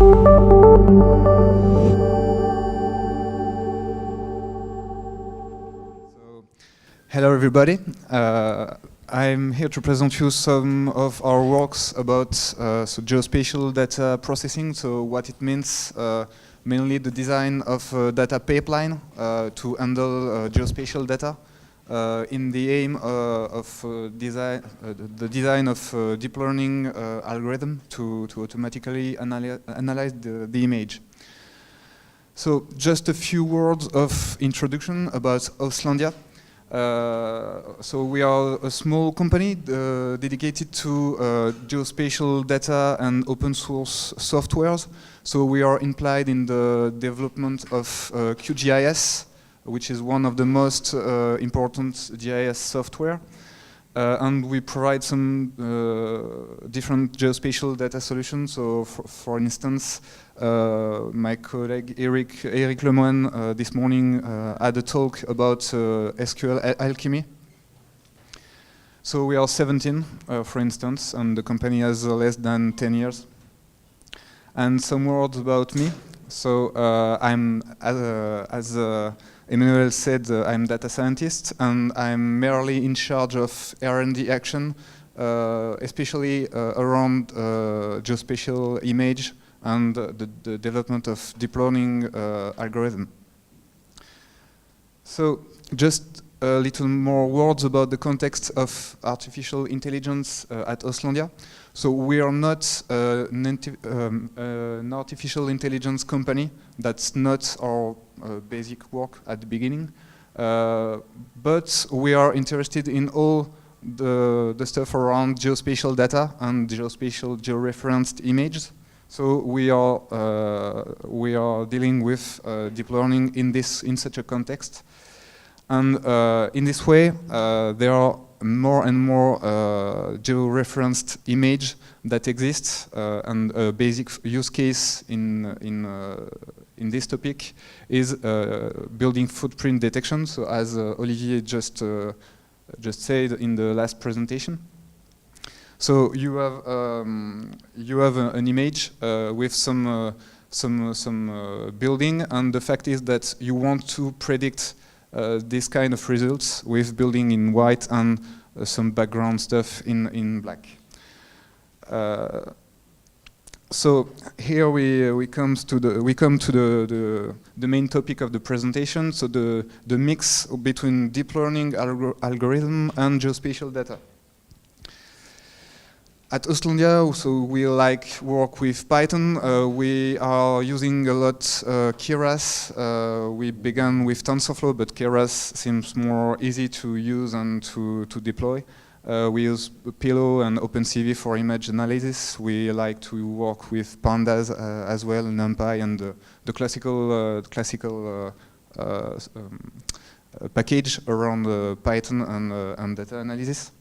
Hello everybody. I'm here to present you some of our works about geospatial data processing, so what it means, mainly the design of a data pipeline to handle geospatial data in the aim of the design of deep learning algorithm to automatically analyze the image. So just a few words of introduction about Oslandia. So we are a small company dedicated to geospatial data and open source softwares. So we are implied in the development of QGIS, which is one of the most important GIS software. And we provide some different geospatial data solutions. So for instance, my colleague Eric Lemoine this morning had a talk about SQL alchemy. So we are 17, for instance, and the company has less than 10 years. And some words about me. So I'm, as Emmanuel said, I'm data scientist, and I'm merely in charge of R&D action, especially around geospatial image and the development of deep learning algorithm. So just a little more words about the context of artificial intelligence at Oslandia. So we are not an artificial intelligence company. That's not our basic work at the beginning. But we are interested in all the stuff around geospatial data and geospatial georeferenced images. So we are dealing with deep learning in such a context. And in this way, there are more and more georeferenced image that exists, and a basic use case in this topic is building footprint detection. So as Olivier just said in the last presentation. So you have an image with some building, and the fact is that you want to predict this kind of results with building in white and some background stuff in black. So here we come to the main topic of the presentation. So the mix between deep learning algorithm and geospatial data. At Oslandia, so we work with Python. We are using a lot Keras. We began with TensorFlow, but Keras seems more easy to use and to deploy. We use Pillow and OpenCV for image analysis. We like to work with Pandas as well, NumPy, and the classical package around Python and data analysis.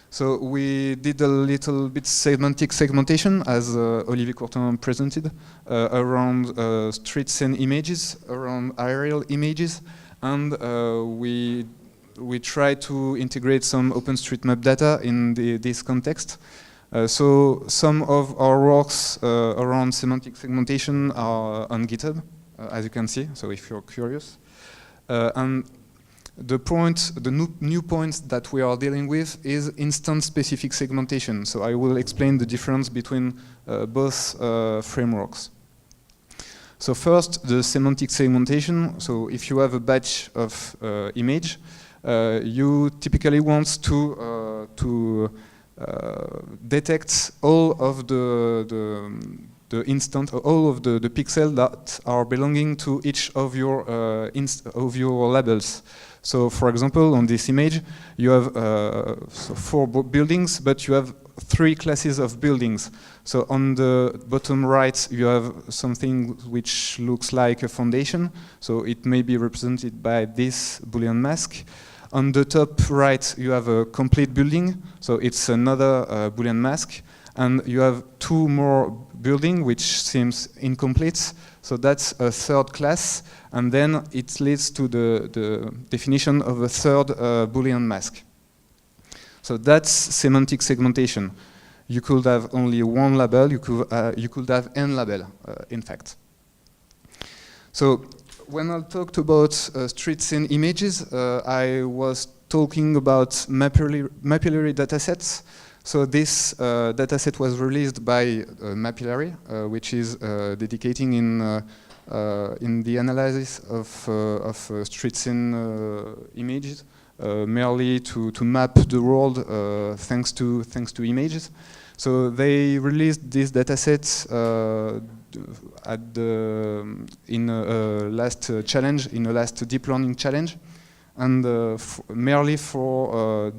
So we did a little bit semantic segmentation, as Olivier Courtin presented, around street scene images, around aerial images, and we try to integrate some OpenStreetMap data in this context. So some of our works around semantic segmentation are on GitHub, as you can see, so if you're curious. And the new point that we are dealing with is instance-specific segmentation. So I will explain the difference between both frameworks. So first, the semantic segmentation. So if you have a batch of image, you typically want to detect all of the pixels that are belonging to each of your labels. So, for example, on this image, you have 4 buildings, but you have 3 classes of buildings. So on the bottom right, you have something which looks like a foundation. So it may be represented by this Boolean mask. On the top right, you have a complete building. So it's another Boolean mask. And you have 2 more buildings, which seems incomplete. So that's a third class, and then it leads to the definition of a third Boolean mask. So that's semantic segmentation. You could have only one label, you could have n label, in fact. So when I talked about street scene images, I was talking about mapillary datasets. So this dataset was released by Mapillary, which is dedicating in the analysis of street scene images, merely to map the world thanks to images. So they released this dataset in a last challenge, in a last deep learning challenge, and merely for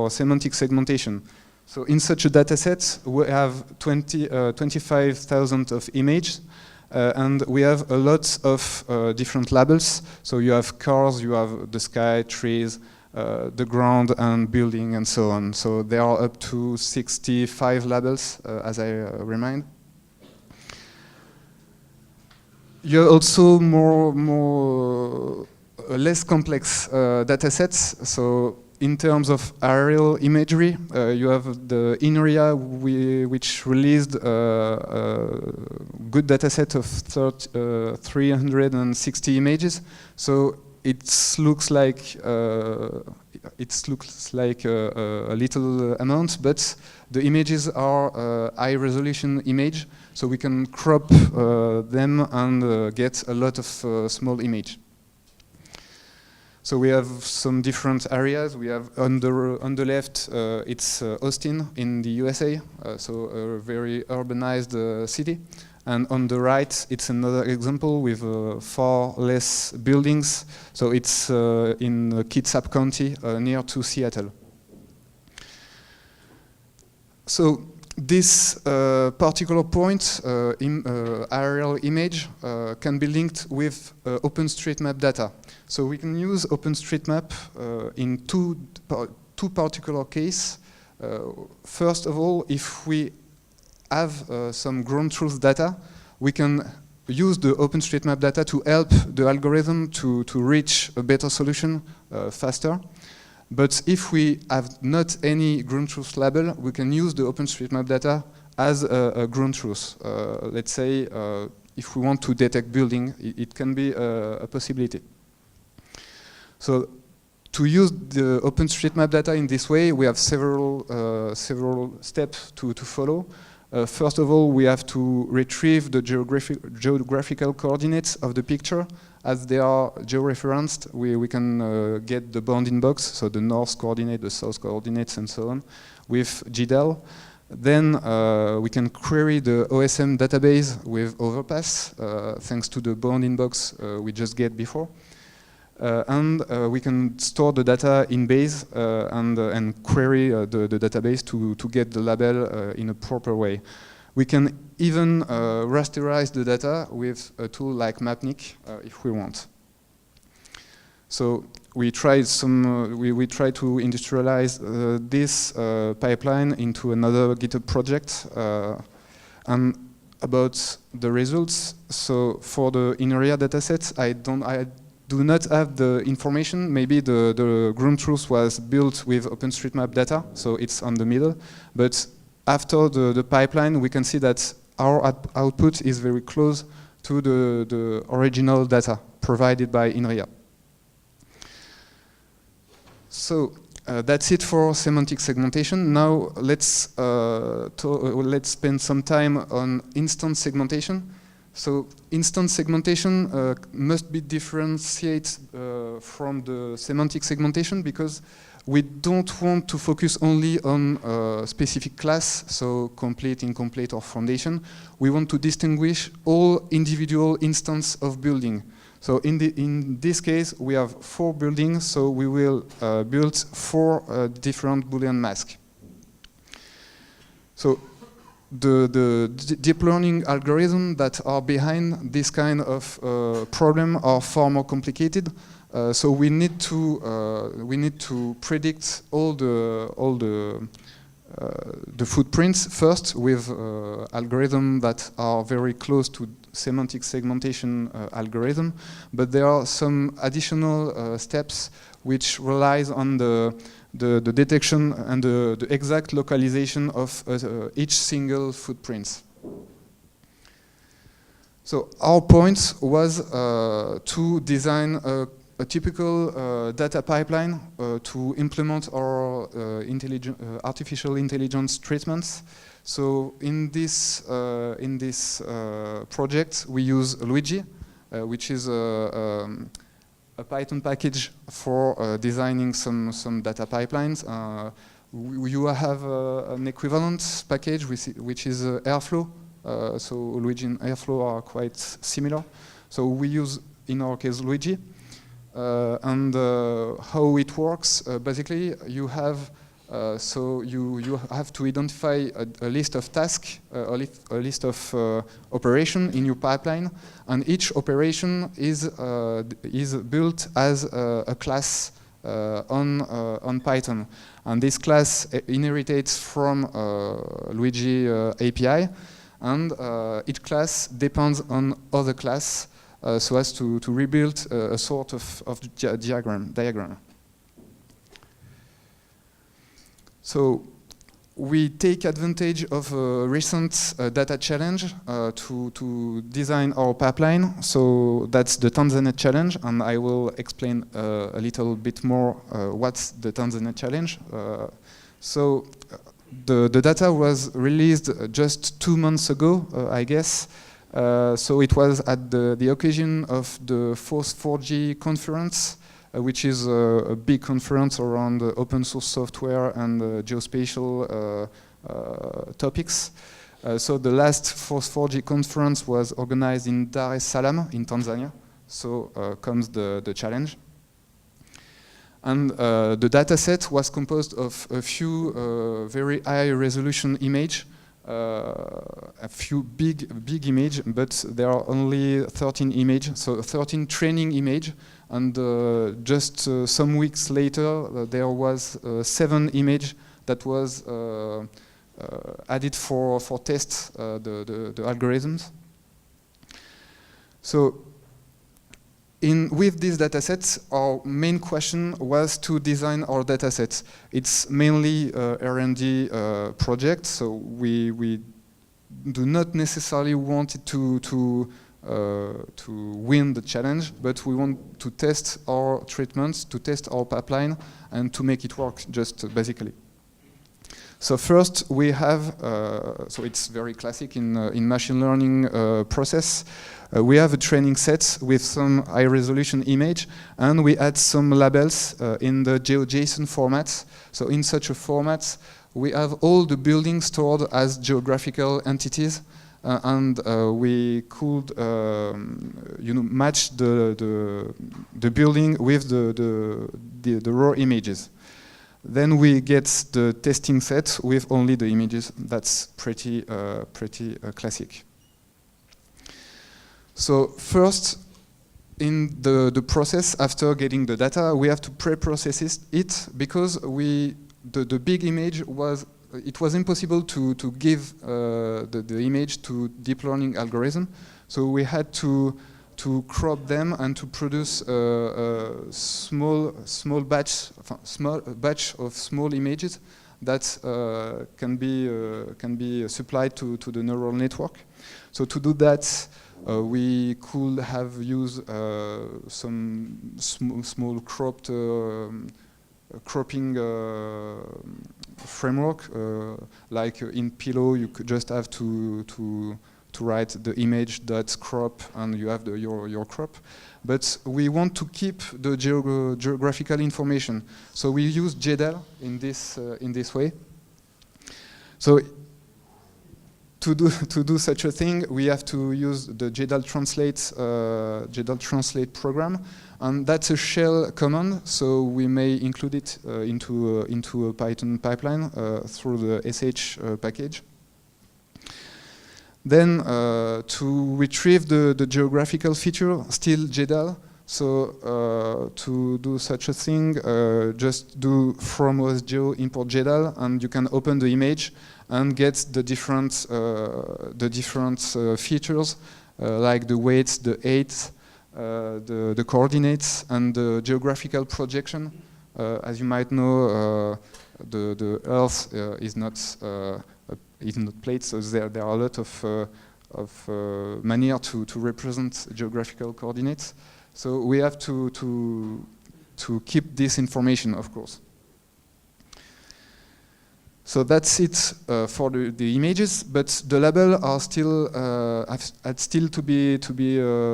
semantic segmentation. So in such a dataset, we have 25,000 of images, and we have a lot of different labels. So you have cars, you have the sky, trees, the ground, and building, and so on. So there are up to 65 labels, as I remind. You have also less complex datasets. So in terms of aerial imagery, you have the INRIA, which released a good dataset of 360 images. So it looks like a little amount, but the images are high resolution image, so we can crop them and get a lot of small image. So we have some different areas. We have on the left, it's Austin in the USA, so a very urbanized city. And on the right, it's another example with far less buildings. So it's in Kitsap County, near to Seattle. So this particular point, aerial image, can be linked with OpenStreetMap data. So we can use OpenStreetMap in two particular cases. First of all, if we have some ground truth data, we can use the OpenStreetMap data to help the algorithm to reach a better solution faster. But if we have not any ground truth label, we can use the OpenStreetMap data as a ground truth. Let's say if we want to detect building, it can be a possibility. So to use the OpenStreetMap data in this way, we have several steps to follow. First of all, we have to retrieve the geographical coordinates of the picture. As they are georeferenced, we can get the bounding box, so the north coordinate, the south coordinates, and so on, with GDAL. Then we can query the OSM database with Overpass, thanks to the bounding box we just get before. And we can store the data in base and query the database to get the label in a proper way. We can even rasterize the data with a tool like Mapnik if we want. So we tried we try to industrialize this pipeline into another GitHub project. And about the results, so for the INRIA dataset, I do not have the information. Maybe the ground truth was built with OpenStreetMap data, so it's on the middle. But after the pipeline, we can see that our output is very close to the original data provided by INRIA. So that's it for semantic segmentation. Now let's spend some time on instance segmentation. So instance segmentation must be differentiated from the semantic segmentation because we don't want to focus only on a specific class, so complete, incomplete, or foundation. We want to distinguish all individual instances of building. So in this case, we have 4 buildings, so we will build 4 different Boolean masks. So the deep learning algorithms that are behind this kind of problem are far more complicated. So we need to predict all the footprints first with algorithms that are very close to semantic segmentation algorithm. But there are some additional steps which relies on the the detection and the exact localization of each single footprint. So our point was to design a typical data pipeline to implement our artificial intelligence treatments. So in this project, we use Luigi, which is a Python package for designing some data pipelines. You have an equivalent package which is Airflow. So Luigi and Airflow are quite similar. So we use, in our case, Luigi. And how it works, basically, you have you have to identify a list of tasks, a list of operation in your pipeline, and each operation is built as a class on Python, and this class inherits from Luigi API, and each class depends on other class. So as to rebuild a sort of diagram. So we take advantage of a recent data challenge to design our pipeline. So that's the Tanzania challenge, and I will explain a little bit more what's the Tanzania challenge. So the data was released just 2 months ago, I guess. So it was at the occasion of the 4G conference, which is a big conference around open source software and geospatial topics. So the last 4G conference was organized in Dar es Salaam in Tanzania. So comes the challenge. And the dataset was composed of a few very high resolution images. A few big image, but there are only 13 images, so 13 training image, and just some weeks later there was 7 image that was added for test the algorithms. So with these datasets, our main question was to design our datasets. It's mainly R&D project, so we do not necessarily want it to win the challenge, but we want to test our treatments, to test our pipeline, and to make it work, just basically. So first we have, so it's very classic in machine learning process. We have a training set with some high resolution image, and we add some labels in the GeoJSON format. So in such a format, we have all the buildings stored as geographical entities, and we could match the building with the raw images. Then we get the testing set with only the images. That's pretty classic. So first, in the process, after getting the data, we have to pre-process it because the big image it was impossible to give the image to deep learning algorithm. So we had to crop them and to produce a small batch of small images that can be supplied to the neural network. So to do that, we could have used some small cropping framework, like in Pillow. You could just have to write the image.crop and you have your crop. But we want to keep the geographical information, so we use GDAL in this way. So to do such a thing, we have to use the GDAL translate program, and that's a shell command. So we may include it into a Python pipeline through the sh package. Then to retrieve the geographical feature, still GDAL. So to do such a thing, just do from OSGeo import GDAL, and you can open the image and get the different features, like the weights, the height, the coordinates, and the geographical projection As you might know, the Earth is not plate, so there are a lot of manner to represent geographical coordinates. So we have to keep this information, of course. So that's it for the images, but the labels are still had still to be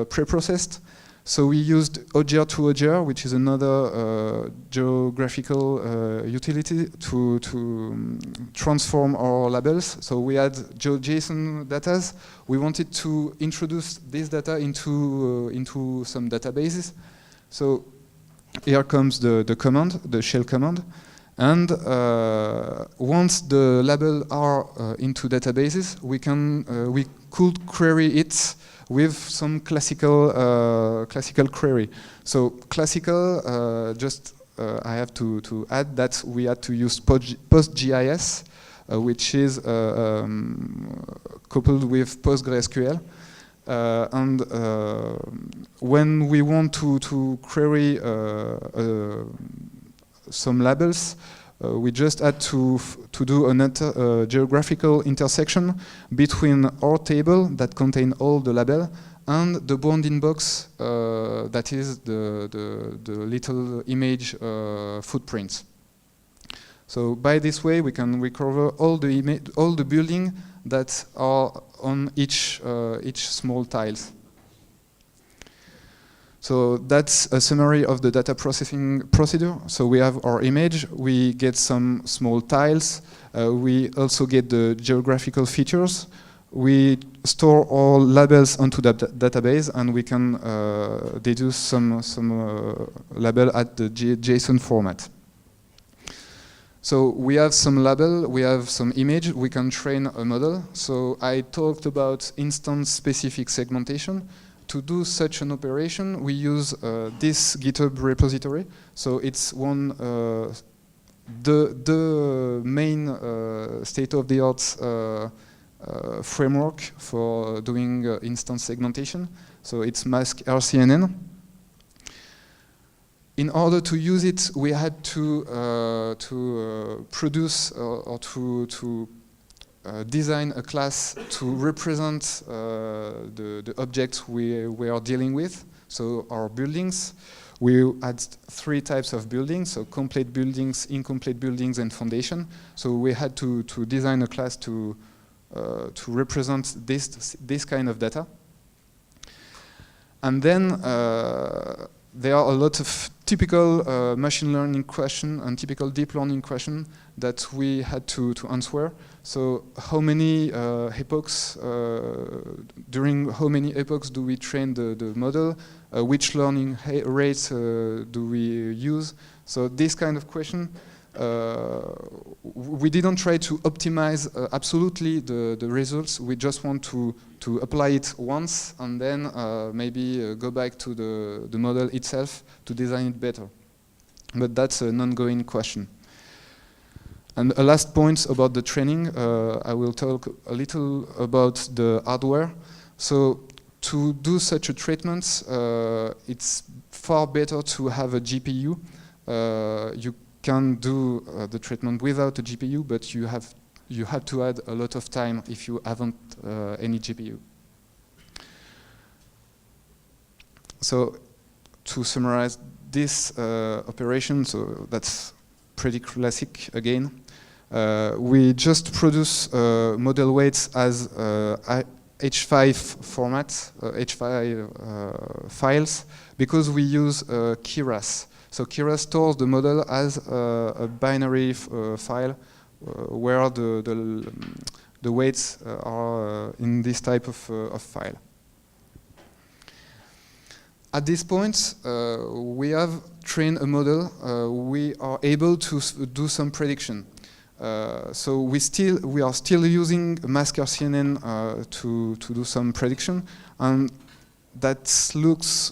pre-processed. So we used OGR2OGR, which is another geographical utility to transform our labels. So we had GeoJSON data. We wanted to introduce this data into some databases. So here comes the command, the shell command. And once the labels are into databases, we could query it with some classical query. So classical, I have to add that we had to use PostGIS, which is coupled with PostgreSQL. And when we want to query some labels, we just had to do a geographical intersection between our table that contain all the label and the bounding box that is the little image footprints. So by this way, we can recover all the building that are on each small tiles. So that's a summary of the data processing procedure. So we have our image, we get some small tiles, we also get the geographical features, we store all labels onto the database, and we can deduce some label at the JSON format. So we have some label, we have some image, we can train a model. So I talked about instance-specific segmentation. To do such an operation, we use this GitHub repository. So it's the main state-of-the-art framework for doing instance segmentation. So it's mask-RCNN. In order to use it, we had to produce or to design a class to represent the objects we are dealing with. So our buildings, we had 3 types of buildings, so complete buildings, incomplete buildings, and foundation. So we had to design a class to represent this kind of data. And then there are a lot of typical machine learning questions and typical deep learning questions that we had to answer. So how many epochs, during how many epochs do we train the model? Which learning rates do we use? So this kind of question, we didn't try to optimize absolutely the results. We just want to apply it once and then maybe go back to the model itself to design it better. But that's an ongoing question. And a last point about the training, I will talk a little about the hardware. So to do such a treatment, it's far better to have a GPU. You can do the treatment without a GPU, but you have to add a lot of time if you haven't any GPU. So to summarize this operation, so that's pretty classic again. We just produce model weights as H5 format, H5 files, because we use Keras. So Keras stores the model as a binary file where the weights are in this type of file. At this point, we have trained a model. We are able to do some prediction. So we are still using mask-RCNN to do some prediction, and that looks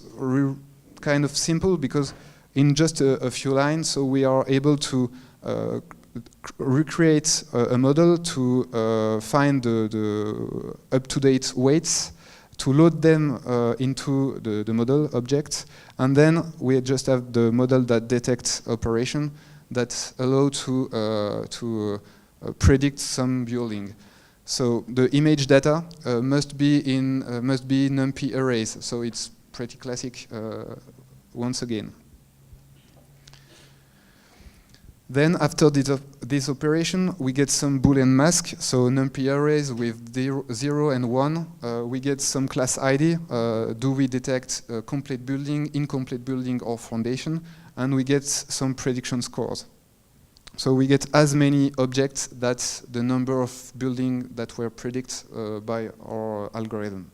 kind of simple because in just a few lines, so we are able to recreate a model to find the up-to-date weights, to load them into the model object, and then we just have the model that detects operation that allow to predict some building. So the image data must be NumPy arrays. So it's pretty classic once again. Then after this operation, we get some Boolean mask. So NumPy arrays with 0 and 1. We get some class ID. Do we detect a complete building, incomplete building, or foundation? And we get some prediction scores. So we get as many objects that's the number of buildings that were predicted by our algorithm.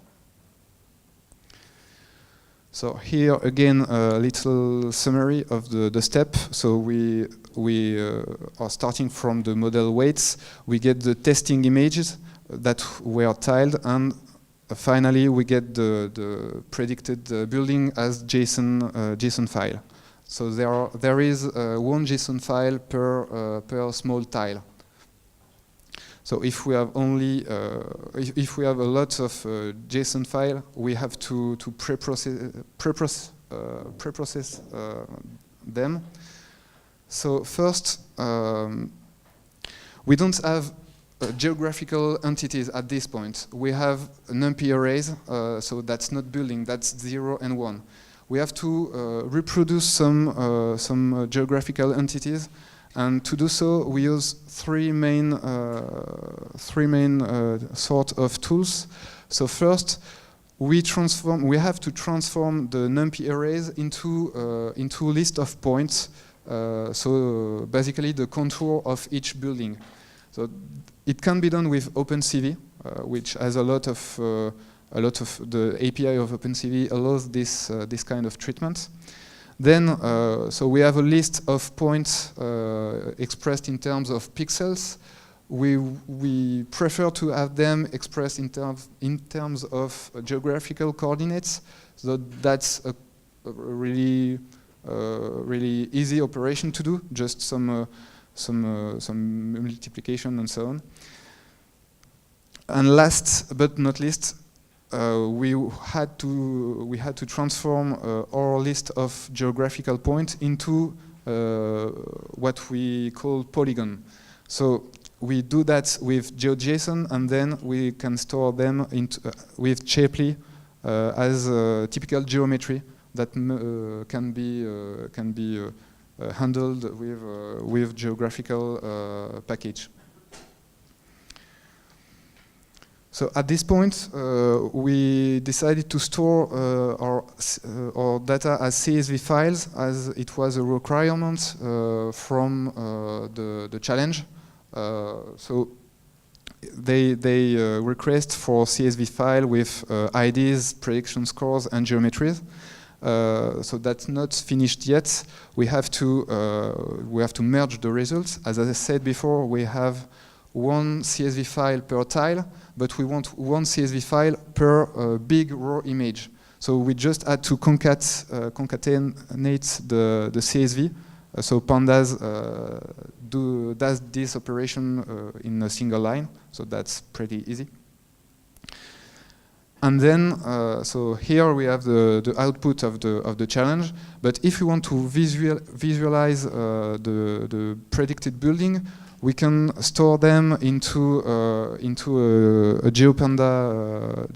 So here again a little summary of the step. So we are starting from the model weights. We get the testing images that were tiled, and finally we get the predicted building as JSON file. So there is one JSON file per small tile. So if we have only if we have a lot of JSON file, we have to preprocess them. So first, we don't have geographical entities at this point. We have NumPy arrays, so that's not building. That's 0 and 1. We have to reproduce some geographical entities, and to do so, we use three main sort of tools. So first, we have to transform the NumPy arrays into list of points. So basically, the contour of each building. So it can be done with OpenCV, which has a lot of the API of OpenCV allows this kind of treatment. Then, so we have a list of points expressed in terms of pixels. We prefer to have them expressed in terms of geographical coordinates. So that's a really easy operation to do. Just some multiplication and so on. And last but not least, we had to transform our list of geographical points into what we call polygon. So we do that with GeoJSON, and then we can store them with Shapley as typical geometry that can be handled with geographical package. So at this point, we decided to store our data as CSV files, as it was a requirement from the challenge. So they request for CSV file with IDs, prediction scores, and geometries. So that's not finished yet. We have to merge the results. As I said before, we have one CSV file per tile, but we want one CSV file per big raw image. So we just had to concatenate the CSV. So Pandas does this operation in a single line. So that's pretty easy. And then, so here we have the output of the challenge. But if you want to visualize the predicted building, we can store them into a GeoPanda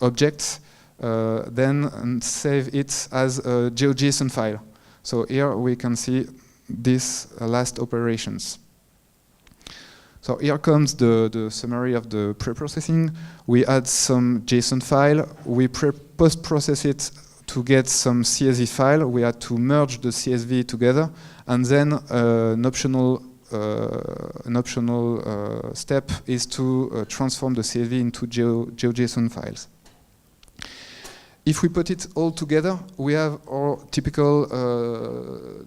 object, then and save it as a GeoJSON file. So here we can see these last operations. So here comes the summary of the preprocessing. We add some JSON file. We post-process it to get some CSV file. We had to merge the CSV together, and then an optional step is to transform the CSV into GeoJSON files. If we put it all together, we have our typical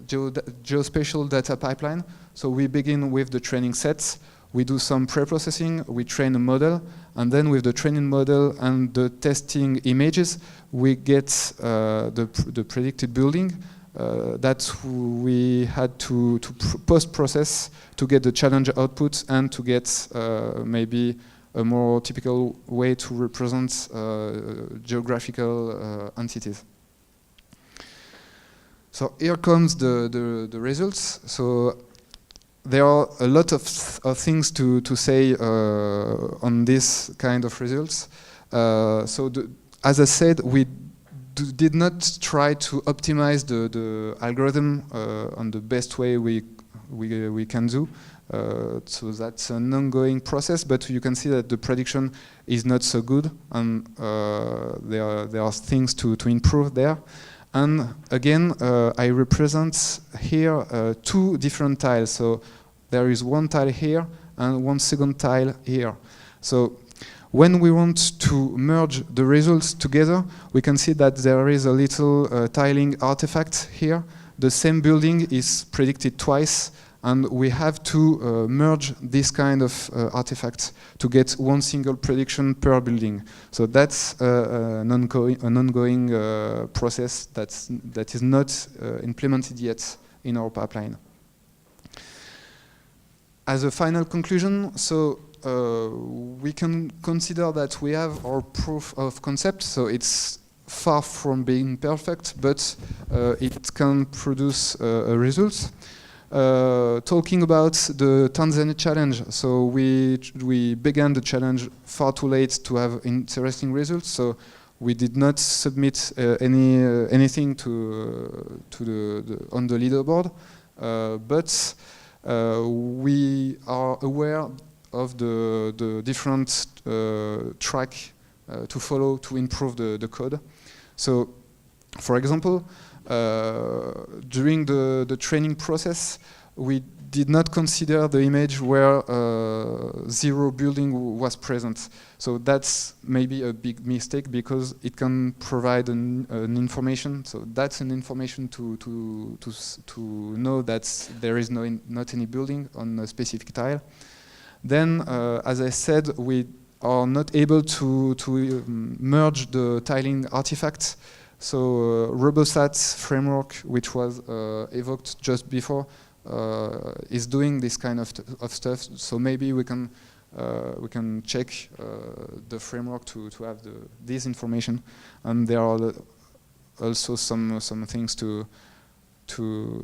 geospatial data pipeline. So we begin with the training sets. We do some pre-processing, we train a model, and then with the training model and the testing images, we get the predicted building that we had to post-process to get the challenge output and to get maybe a more typical way to represent geographical entities. So here comes the results. So there are a lot of things to say on this kind of results. As I said, we did not try to optimize the algorithm on the best way we can do. So that's an ongoing process, but you can see that the prediction is not so good, and there are things to improve there. And again, I represent here 2 different tiles. So there is one tile here and one second tile here. So when we want to merge the results together, we can see that there is a little tiling artifact here. The same building is predicted twice, and we have to merge this kind of artifact to get one single prediction per building. So that's an ongoing process that is not implemented yet in our pipeline. As a final conclusion, so we can consider that we have our proof of concept. So it's far from being perfect, but it can produce a result. Talking about the Tanzania challenge, so we began the challenge far too late to have interesting results. So we did not submit anything on the leaderboard, but we are aware of the different track to follow to improve the code. So, for example, during the training process, we did not consider the image where 0 building was present. So that's maybe a big mistake because it can provide an information. So that's an information to know that there is not any building on a specific tile. Then, as I said, we are not able to merge the tiling artifacts. So RoboSat framework, which was evoked just before, is doing this kind of stuff. So maybe we can check the framework to have this information. And there are also some things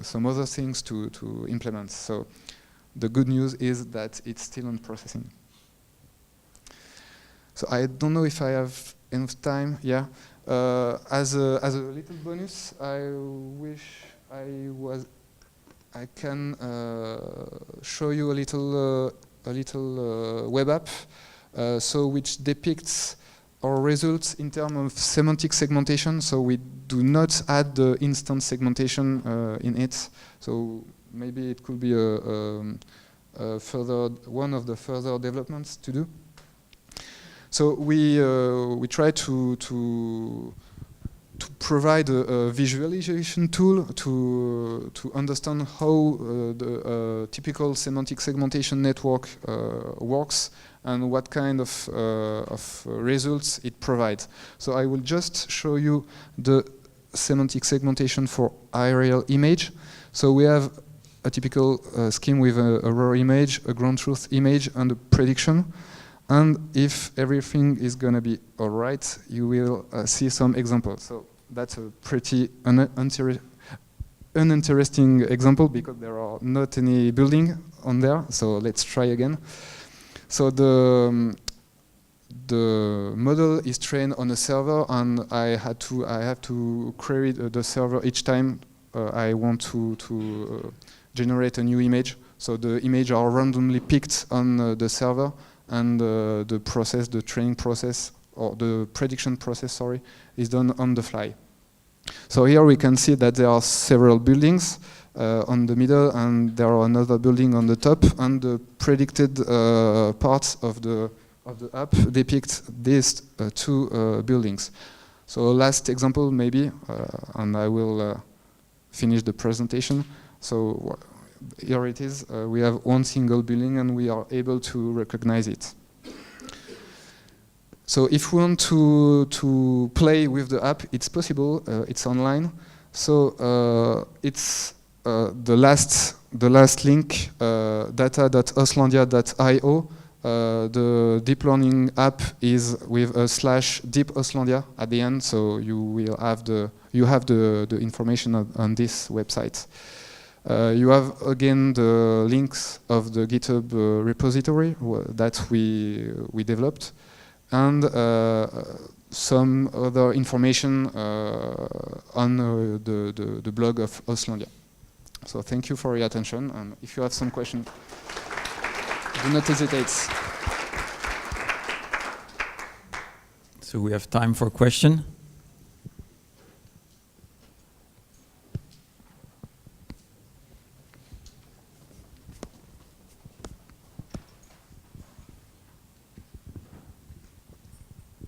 some other things to implement. So the good news is that it's still on processing. So I don't know if I have enough time. Yeah. As a little bonus, I wish I can show you a little web app, so which depicts our results in terms of semantic segmentation. So we do not add the instance segmentation in it. So maybe it could be one of the further developments to do. So we try to provide a visualization tool to understand how the typical semantic segmentation network works and what kind of results it provides. So I will just show you the semantic segmentation for aerial image. So we have a typical scheme with a raw image, a ground truth image, and a prediction. And if everything is going to be all right, you will see some examples. So that's a pretty uninteresting example because there are not any building on there. So let's try again. So the model is trained on a server, and I have to query the server each time I want to generate a new image. So the images are randomly picked on the server. And the training process, or the prediction process, sorry, is done on the fly. So here we can see that there are several buildings on the middle, and there are another building on the top, and the predicted parts of the app depict these 2 buildings. So last example maybe, and I will finish the presentation. So here it is. We have one single building, and we are able to recognize it. So if we want to play with the app, it's possible. It's online. So it's the last link, data.oslandia.io. The deep learning app is with a /deep Oslandia at the end, so you will have the information on this website. You have again the links of the GitHub repository that we developed, and some other information on the blog of Oslandia. So thank you for your attention, and if you have some questions, do not hesitate. So we have time for a question.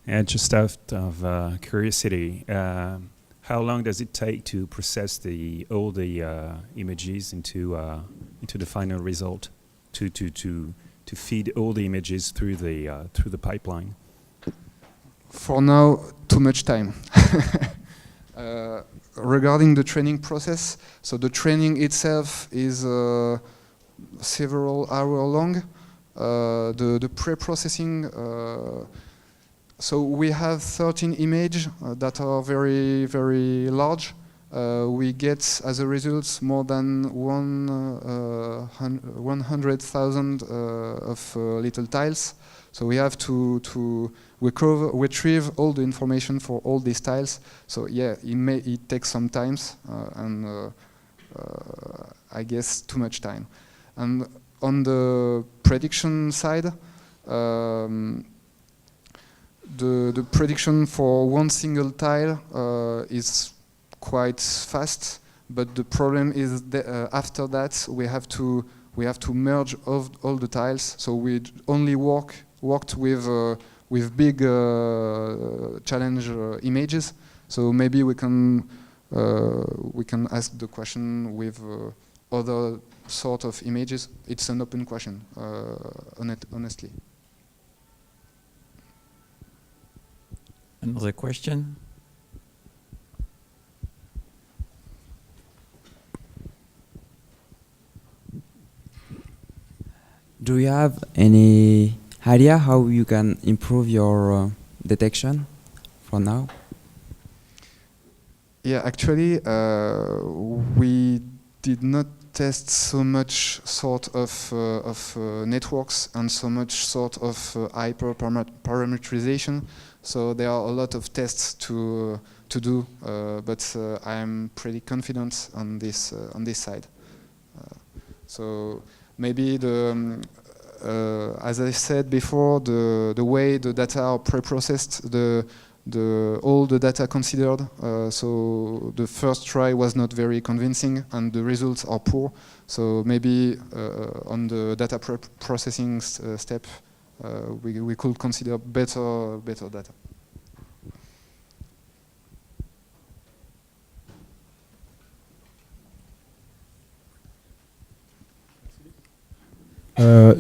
And just out of curiosity, how long does it take to process all the images into the final result, to feed all the images through the pipeline? For now, too much time. Regarding the training process, so the training itself is several hours long. The pre-processing, so we have 13 images that are very, very large. We get, as a result, more than 100,000 of little tiles. So we have to retrieve all the information for all these tiles. So yeah, it takes some time, and I guess too much time. And on the prediction side, the prediction for one single tile is quite fast, but the problem is that after that we have to merge all the tiles. So we only worked with big challenge images. So maybe we can ask the question with other sort of images. It's an open question, honestly. Another question? Do you have any idea how you can improve your detection for now? Yeah, actually, we did not test so much sort of networks and so much sort of hyperparameterization. So there are a lot of tests to do, but I'm pretty confident on this side. So maybe as I said before, the way the data are pre-processed, all the data considered. So the first try was not very convincing, and the results are poor. So maybe on the data processing step, we could consider better data.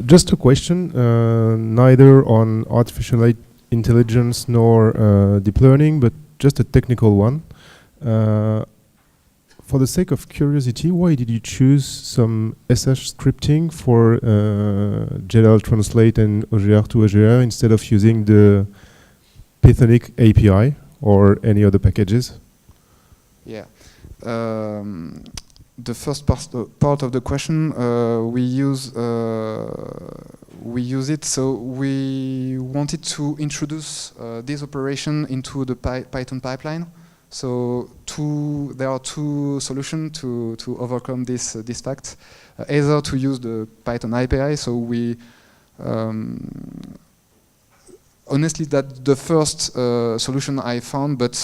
Just a question, neither on artificial intelligence nor deep learning, but just a technical one. For the sake of curiosity, why did you choose some SH scripting for GL translate and OGR to OGR instead of using the Pythonic API or any other packages? Yeah. The first part of the question, we use it. So we wanted to introduce this operation into the Python pipeline. So there are two solutions to overcome this fact. Either to use the Python API. So we honestly, that's the first solution I found, but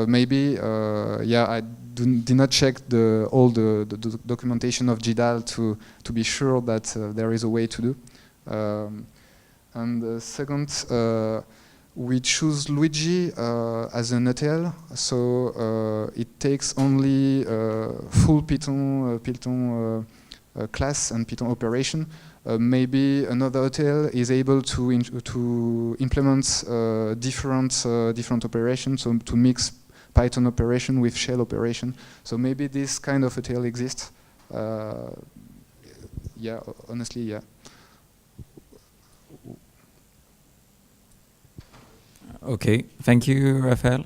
maybe I did not check all the documentation of GDAL to be sure that there is a way to do. And second, we choose Luigi as an ETL, so it takes only full Python class and Python operation. Maybe another ETL is able to implement different operations, so to mix Python operation with shell operation. So maybe this kind of ETL exists. Yeah, honestly, yeah. Okay, thank you, Raphaël.